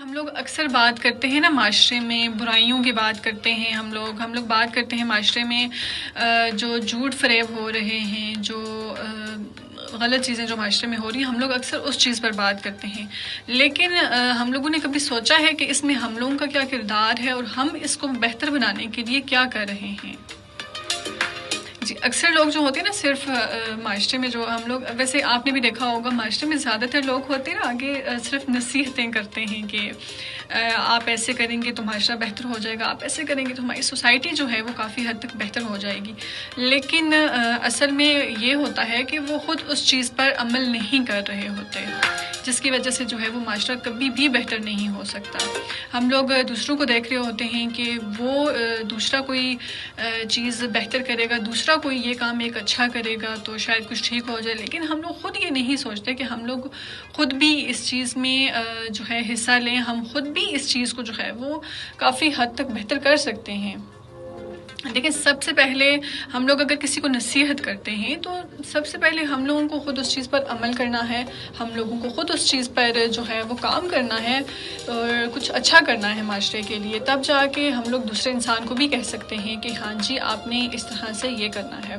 ہم لوگ اکثر بات کرتے ہیں نا معاشرے میں برائیوں کی بات کرتے ہیں ہم لوگ بات کرتے ہیں معاشرے میں جو جھوٹ فریب ہو رہے ہیں جو غلط چیزیں جو معاشرے میں ہو رہی ہیں ہم لوگ اکثر اس چیز پر بات کرتے ہیں لیکن ہم لوگوں نے کبھی سوچا ہے کہ اس میں ہم لوگوں کا کیا کردار ہے اور ہم اس کو بہتر بنانے کے لیے کیا کر رہے ہیں؟ جی اکثر لوگ جو ہوتے ہیں نا صرف معاشرے میں جو ہم لوگ ویسے آپ نے بھی دیکھا ہوگا معاشرے میں زیادہ تر لوگ ہوتے ہیں نا آگے صرف نصیحتیں کرتے ہیں کہ آپ ایسے کریں گے تو معاشرہ بہتر ہو جائے گا، آپ ایسے کریں گے تو ہماری سوسائٹی جو ہے وہ کافی حد تک بہتر ہو جائے گی، لیکن اصل میں یہ ہوتا ہے کہ وہ خود اس چیز پر عمل نہیں کر رہے ہوتے، جس کی وجہ سے جو ہے وہ معاشرہ کبھی بھی بہتر نہیں ہو سکتا۔ ہم لوگ دوسروں کو دیکھ رہے ہوتے ہیں کہ وہ دوسرا کوئی چیز بہتر کرے گا، دوسرا کوئی یہ کام ایک اچھا کرے گا تو شاید کچھ ٹھیک ہو جائے، لیکن ہم لوگ خود یہ نہیں سوچتے کہ ہم لوگ خود بھی اس چیز میں جو ہے حصہ لیں، ہم خود بھی اس چیز کو جو ہے وہ کافی حد تک بہتر کر سکتے ہیں۔ لیکن سب سے پہلے ہم لوگ اگر کسی کو نصیحت کرتے ہیں تو سب سے پہلے ہم لوگوں کو خود اس چیز پر عمل کرنا ہے، ہم لوگوں کو خود اس چیز پر جو ہے وہ کام کرنا ہے اور کچھ اچھا کرنا ہے معاشرے کے لیے، تب جا کے ہم لوگ دوسرے انسان کو بھی کہہ سکتے ہیں کہ ہاں جی آپ نے اس طرح سے یہ کرنا ہے،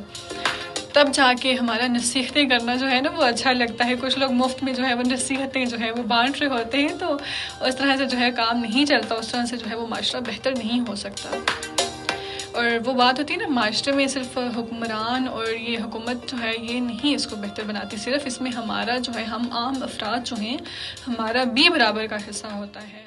تب جا کے ہمارا نصیحتیں کرنا جو ہے نا وہ اچھا لگتا ہے۔ کچھ لوگ مفت میں جو ہے وہ نصیحتیں جو ہے وہ بانٹ رہے ہوتے ہیں تو اس طرح سے جو ہے کام نہیں چلتا، اس طرح سے جو ہے وہ معاشرہ بہتر نہیں ہو سکتا۔ اور وہ بات ہوتی ہے نا معاشرے میں صرف حکمران اور یہ حکومت جو ہے یہ نہیں اس کو بہتر بناتی، صرف اس میں ہمارا جو ہے ہم عام افراد جو ہیں ہمارا بھی برابر کا حصہ ہوتا ہے۔